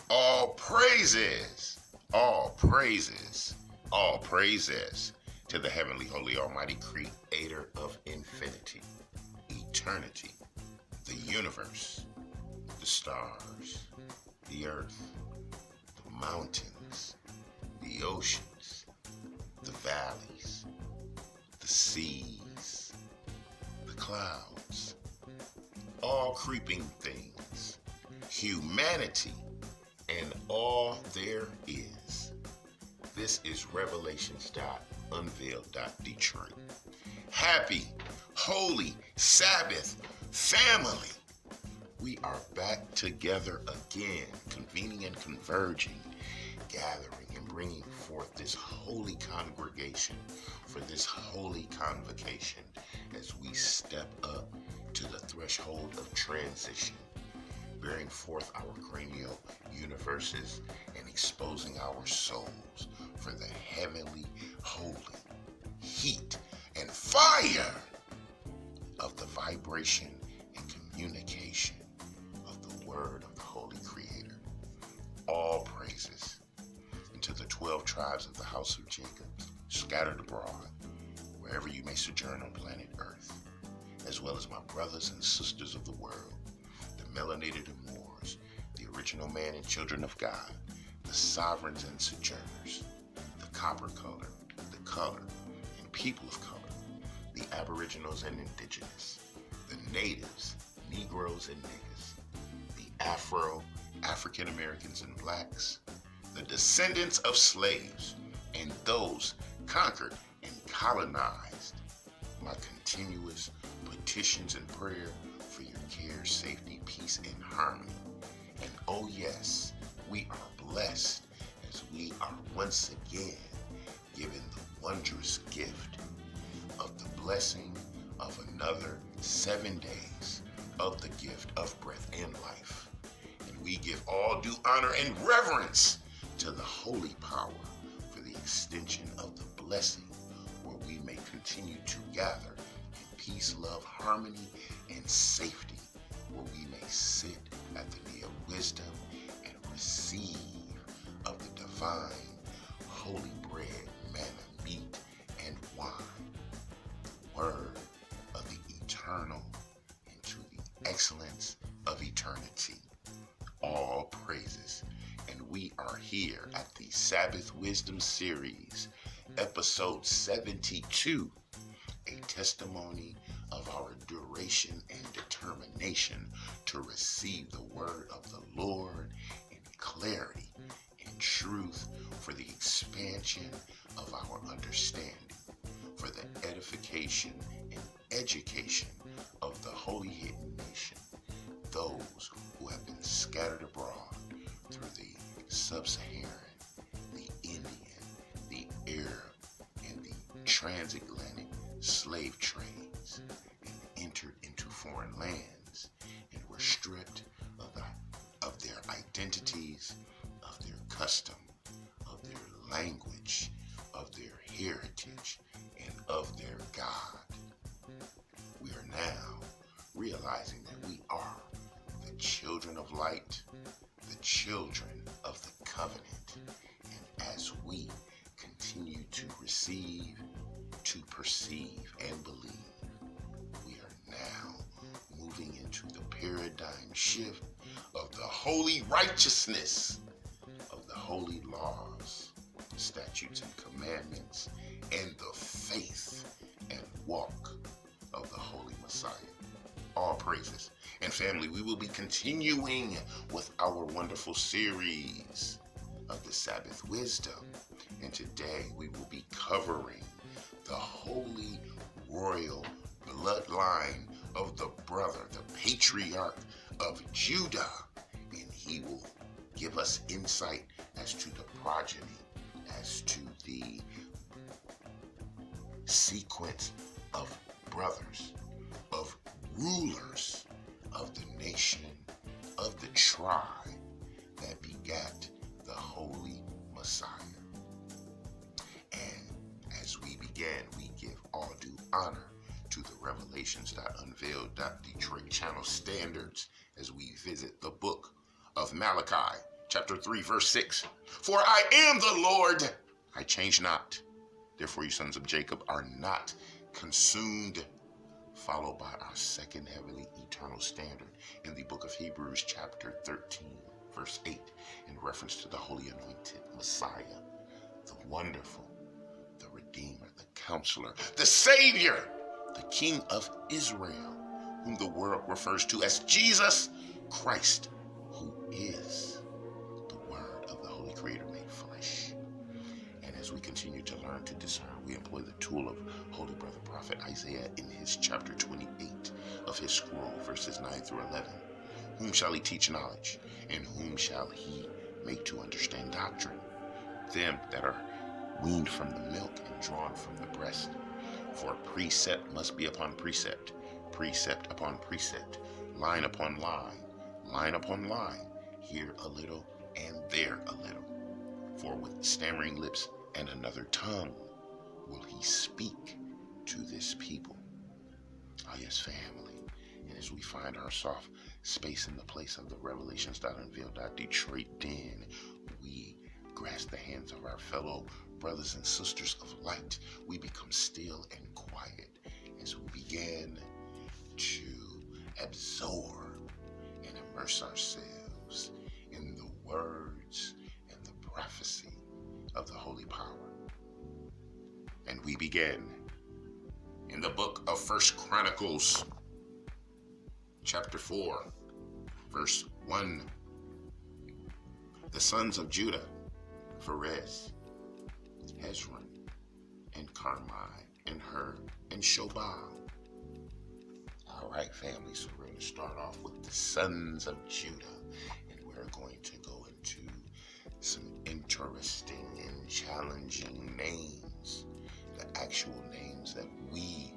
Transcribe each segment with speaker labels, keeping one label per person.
Speaker 1: All praises, all praises, all praises to the heavenly, holy, almighty creator of infinity, eternity, the universe, the stars, the earth, the mountains, the oceans, the valleys, the seas, the clouds, all creeping things, humanity, and all there is. This is Revelations.Unveiled. Detroit. Happy, holy Sabbath family. We are back together again, convening and converging, gathering and bringing forth this holy congregation for this holy convocation as we step up to the threshold of transition, bearing forth our cranial universes and exposing our souls for the heavenly, holy heat and fire of the vibration and communication of the word of the Holy Creator. All praises into the 12 tribes of the house of Jacob, scattered abroad, wherever you may sojourn on planet Earth, as well as my brothers and sisters of the world, the melanated and Moors, the original man and children of God, the sovereigns and sojourners, the copper color, the color, and people of color, the aboriginals and indigenous, the natives, Negroes and niggas, the African Americans and blacks, the descendants of slaves, and those conquered and colonized. My continuous petitions and prayer for your care, safety, peace, and harmony. And oh yes, we are blessed as we are once again given the wondrous gift of the blessing of another 7 days of the gift of breath and life. And we give all due honor and reverence to the holy power for the extension of the blessing where we may continue to gather in peace, love, harmony, and safety, where we may sit at the knee of wisdom and receive of the divine, holy bread, manna, meat, and wine, the word of the eternal into the excellence of eternity. All praises. And we are here at the Sabbath Wisdom Series, episode 72, a testimony of our duration and determination to receive the word of the Lord in clarity and truth for the expansion of our understanding, for the edification and education of the holy hidden nation, those who have been scattered abroad through the sub-Saharan, the Indian, the Arab, and the transatlantic slave trades, and entered into foreign lands and were stripped of their identities, of their custom, of their language, of their heritage, and of their God. We are now realizing that we are the children of light, the children of the covenant. And as we continue to receive, to perceive, and believe, we are now moving into the paradigm shift of the holy righteousness of the holy laws, statutes, and commandments, and the faith and walk of the Holy Messiah. All praises. And family, we will be continuing with our wonderful series of the Sabbath Wisdom. And today we will be covering the holy royal bloodline of the brother, the patriarch of Judah. And he will give us insight as to the progeny, as to the sequence of brothers, of rulers of the nation, of the tribe that begat the Holy Messiah. And as we began, we give all due honor to the Revelations.Unveiled. Detroit channel standards as we visit the book of Malachi, chapter 3, verse 6. For I am the Lord, I change not. Therefore you sons of Jacob are not consumed. Followed by our second heavenly eternal standard in the book of Hebrews chapter 13, verse 8, in reference to the holy anointed Messiah, the wonderful, the Redeemer, the Counselor, the Savior, the King of Israel, whom the world refers to as Jesus Christ, who is the Word of the Holy Creator made flesh. And as we continue to learn to discern, we employ the tool of Holy Brother Prophet Isaiah in his chapter 28 of his scroll, verses 9 through 11. Whom shall he teach knowledge? And whom shall he make to understand doctrine? Them that are weaned from the milk and drawn from the breast. For precept must be upon precept, precept upon precept, line upon line, line upon line, here a little and there a little. For with stammering lips and another tongue will he speak to this people. Ah, yes, family. And as we find our soft space in the place of the Revelations.Unveiled Detroit den, we grasp the hands of our fellow brothers and sisters of light. We become still and quiet as we begin to absorb and immerse ourselves in the words and the prophecy of the holy power. And we begin in the book of First Chronicles, chapter 4, verse 1. The sons of Judah, Pharez, Hezron, and Carmi, and Hur, and Shobal. All right, family, so we're going to start off with the sons of Judah, and we're going to go into some interesting and challenging names, the actual names that we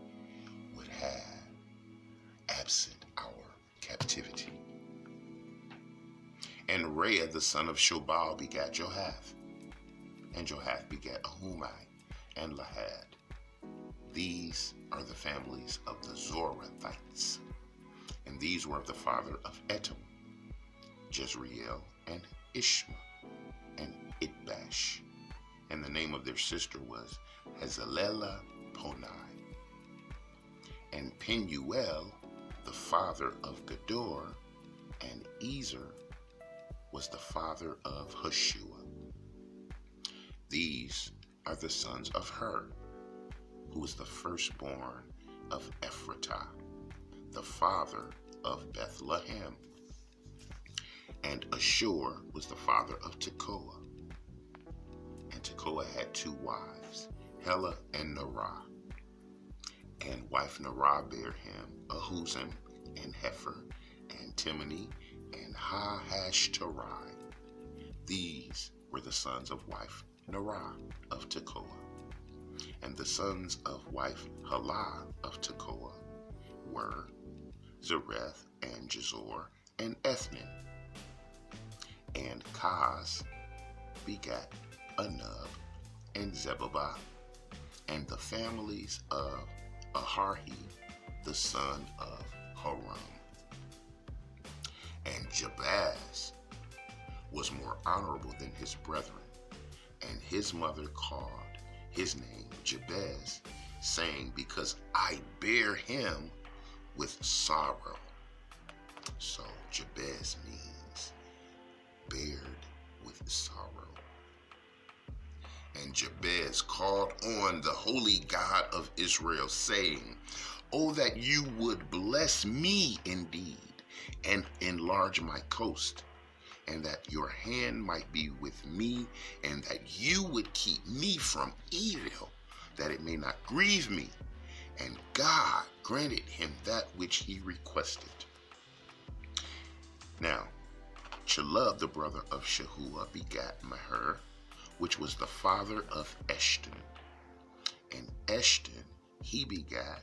Speaker 1: would have absent our captivity. And Rhea, the son of Shobal, begat Johath, and Johath begat Ahumai and Lahad. These are the families of the Zorathites, and these were the father of Etam, Jezreel, and Ishma, and Itbash, and the name of their sister was Hazelellah Ponai. And Penuel, the father of Gedor, and Ezer was the father of Hashua. These are the sons of Hur, who was the firstborn of Ephratah, the father of Bethlehem. And Ashur was the father of Tekoa. And Tekoa had two wives, Helah and Nerah. And wife Nerah bare him Ahuzim and Hefer and Timni and Hahashterai. These were the sons of wife Nerah of Tekoa. And the sons of wife Helah of Tekoa were Zereth and Jezor and Ethnin. And Kaz begat Anub and Zebubah, and the families of Aharhi, the son of Haram. And Jabaz was more honorable than his brethren, and his mother called his name Jabez, saying, because I bear him with sorrow. So Jabez means bared with sorrow. And Jabez called on the holy God of Israel, saying, oh, that you would bless me indeed, and enlarge my coast, and that your hand might be with me, and that you would keep me from evil, that it may not grieve me. And God granted him that which he requested. Now, Chelub, the brother of Shehua, begat Maher, which was the father of Eshton. And Eshton he begat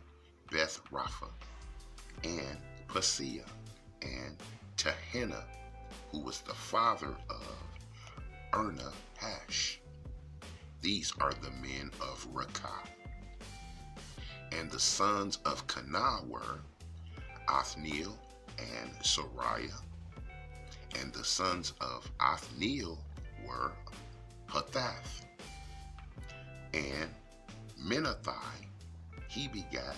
Speaker 1: Beth Rapha, and Paseah, and Tehinnah, who was the father of Hash. These are the men of Rakah. And the sons of Kanah were Othniel and Sariah. And the sons of Othniel were Hathath. And Menathai, he begat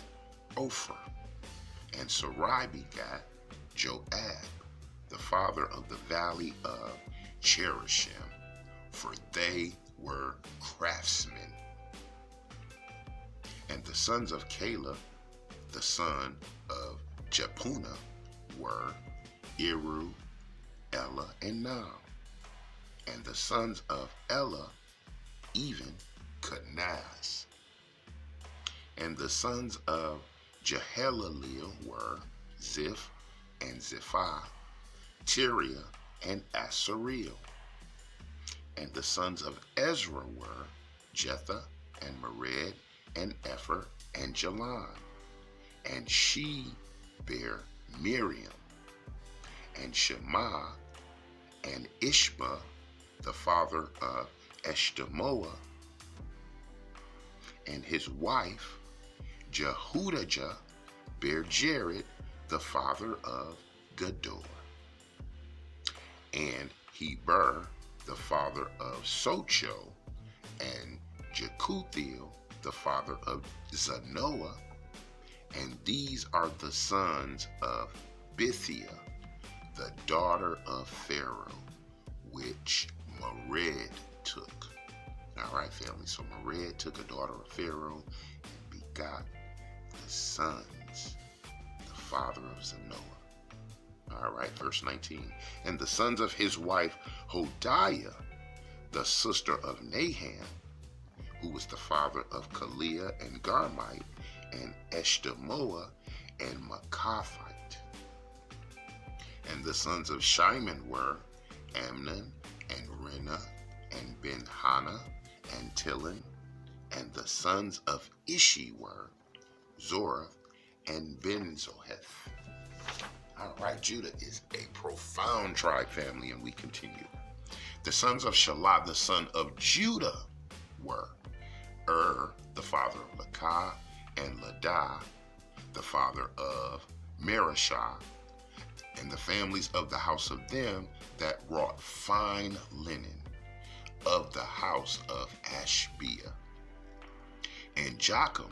Speaker 1: Ophrah. And Sarai begat Joab, the father of the valley of Cherishim, for they were craftsmen. And the sons of Caleb, the son of Jephunneh, were Eru, Ella, and Nam. And the sons of Ella, even Kenaz. And the sons of Jehalelel were Ziph and Ziphah, Tiria and Asareel. And the sons of Ezra were Jetha and Mered and Epher and Jalan. And she bare Miriam and Shema and Ishba, the father of Eshtemoa, and his wife Jehudajah bare Jared, the father of Gedor. And Heber, the father of Socho, and Jekuthiel, the father of Zanoah. And these are the sons of Bithia, the daughter of Pharaoh, which Mered took. All right, family. So Mered took a daughter of Pharaoh and begot the sons, the father of Zanoah. All right, verse 19. And the sons of his wife Hodiah, the sister of Naham, who was the father of Kaliah and Garmite, and Eshtemoa and Makathite. And the sons of Shimon were Amnon and Rena and Ben-Hannah and Tilon. And the sons of Ishi were Zorah and Ben-Zoheth. All right, Judah is a profound tribe, family, and we continue. The sons of Shelah, the son of Judah, were the father of Lekah, and Ladah, the father of Marashah, and the families of the house of them that wrought fine linen, of the house of Ashbea. And Jocham,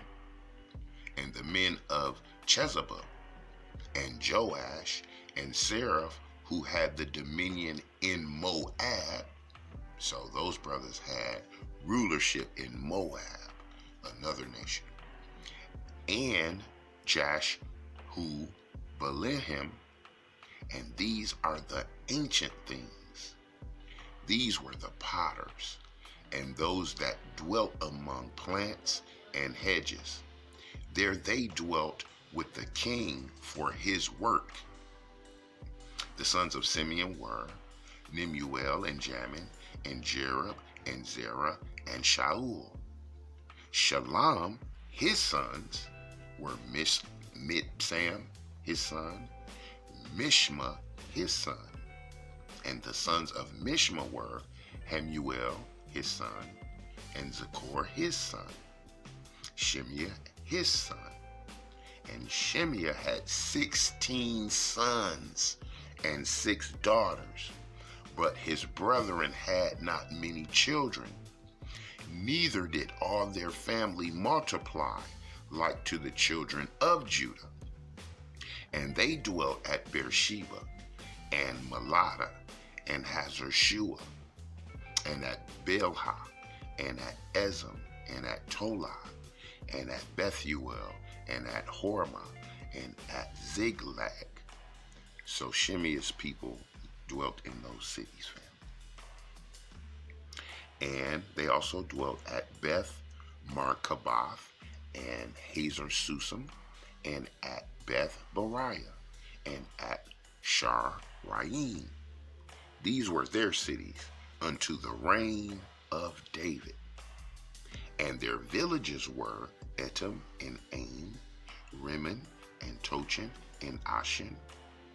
Speaker 1: and the men of Chezabah, and Joash, and Seraph, who had the dominion in Moab. So those brothers had rulership in Moab, another nation. And Jash-hu Belehem, and these are the ancient things. These were the potters, and those that dwelt among plants and hedges. There they dwelt with the king for his work. The sons of Simeon were Nemuel and Jamin and Jerub and Zerah and Shaul. Shalom, his sons, were Mibsam, his son, Mishma, his son. And the sons of Mishma were Hamuel, his son, and Zachor, his son, Shimea, his son. And Shimea had 16 sons and 6 daughters, but his brethren had not many children, neither did all their family multiply like to the children of Judah. And they dwelt at Beersheba, and Melada, and Hazar-Shua, and at Belha, and at Ezem, and at Tolah, and at Bethuel, and at Hormah, and at Ziklag. So Shimea's people dwelt in those cities, family. And they also dwelt at Beth Markaboth, and Hazar Susam, and at Beth Bariah, and at Shar-Raim. These were their cities unto the reign of David. And their villages were Etam and Ain, Rimmon and Tochin and Ashen,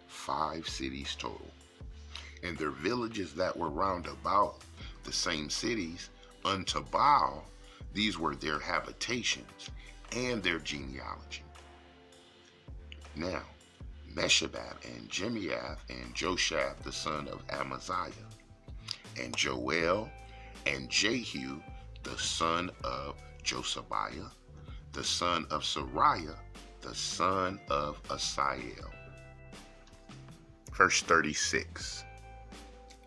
Speaker 1: 5 cities total. And their villages that were round about the same cities unto Baal, these were their habitations and their genealogy. Now, Meshabab, and Jemiath, and Joshaph the son of Amaziah, and Joel, and Jehu the son of Josibiah, the son of Sariah, the son of Asiel. Verse 36.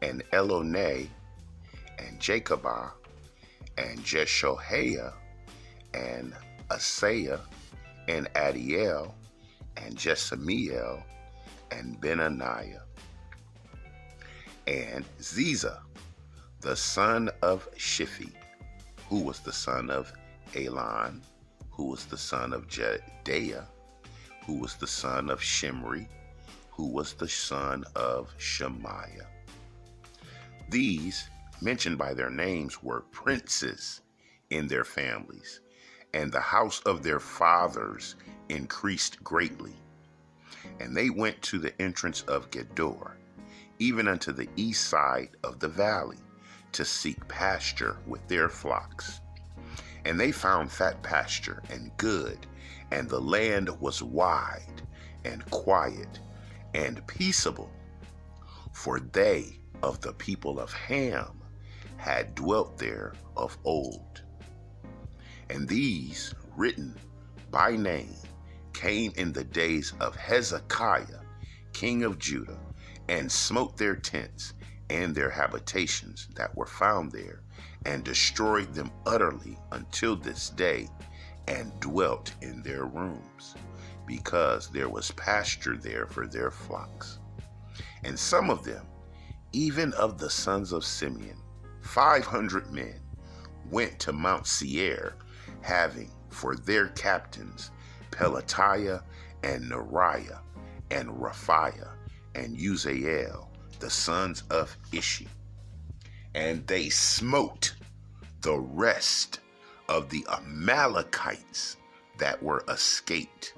Speaker 1: And Elonai, and Jacobah, and Jeshohaiah, and Asaiah, and Adiel, and Jesamiel, and Benaniah, and Ziza, the son of Shiphi, who was the son of Elon, who was the son of Jedaiah, who was the son of Shimri, who was the son of Shemaiah. These, mentioned by their names, were princes in their families, and the house of their fathers increased greatly. And they went to the entrance of Gedor, even unto the east side of the valley, to seek pasture with their flocks. And they found fat pasture and good, and the land was wide and quiet and peaceable, for they of the people of Ham had dwelt there of old. And these, written by name, came in the days of Hezekiah, king of Judah, and smote their tents and their habitations that were found there, and destroyed them utterly until this day, and dwelt in their rooms, because there was pasture there for their flocks. And some of them, even of the sons of Simeon, 500 men, went to Mount Seir, having for their captains Pelatiah, and Neriah, and Raphiah, and Uzziel, the sons of Ishi. And they smote the rest of the Amalekites that were escaped,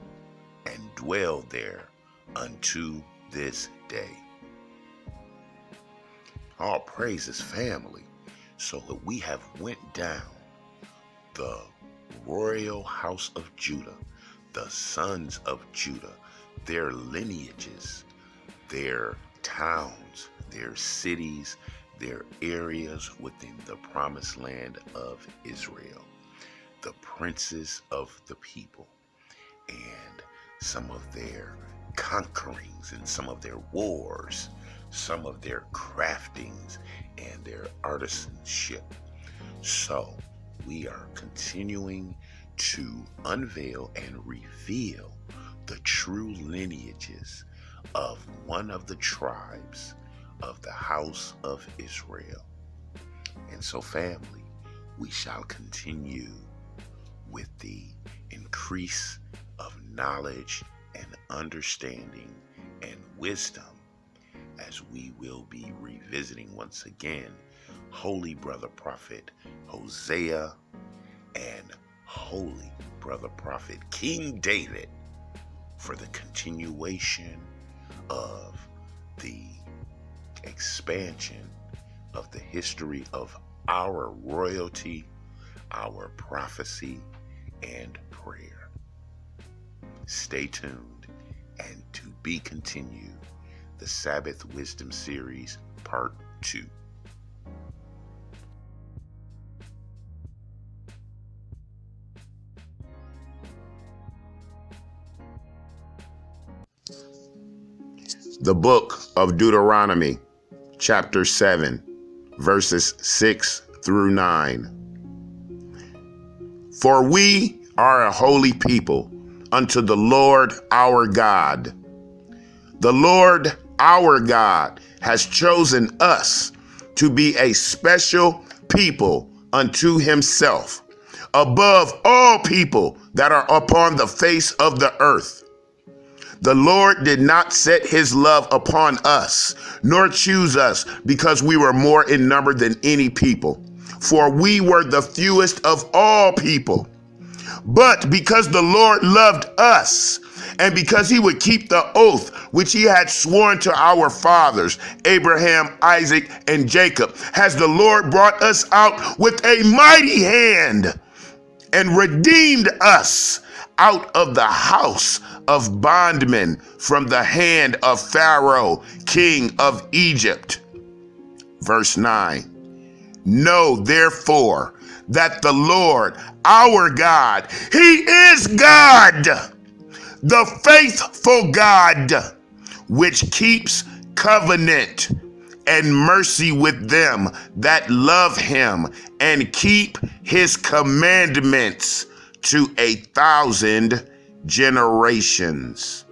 Speaker 1: and dwell there unto this day. All praises, family, so that we have went down the royal house of Judah, the sons of Judah, their lineages, their towns, their cities, their areas within the promised land of Israel, the princes of the people, and some of their conquerings and some of their wars, some of their craftings and their artisanship. So we are continuing to unveil and reveal the true lineages of one of the tribes of the house of Israel. And so, family, we shall continue with the increase of knowledge and understanding and wisdom, as we will be revisiting once again Holy Brother Prophet Hosea and Holy Brother Prophet King David, for the continuation of the expansion of the history of our royalty, our prophecy, and prayer. Stay tuned, and to be continued, the Sabbath Wisdom Series, Part 2. The book of Deuteronomy, chapter 7, verses 6 through 9. For we are a holy people unto the Lord our God. The Lord our God has chosen us to be a special people unto himself, above all people that are upon the face of the earth. The Lord did not set his love upon us, nor choose us because we were more in number than any people, for we were the fewest of all people. But because the Lord loved us, and because he would keep the oath which he had sworn to our fathers, Abraham, Isaac, and Jacob, has the Lord brought us out with a mighty hand and redeemed us out of the house of bondmen, from the hand of Pharaoh, king of Egypt. Verse 9. Know therefore that the Lord our God, he is God, the faithful God, which keeps covenant and mercy with them that love him and keep his commandments to 1,000 generations.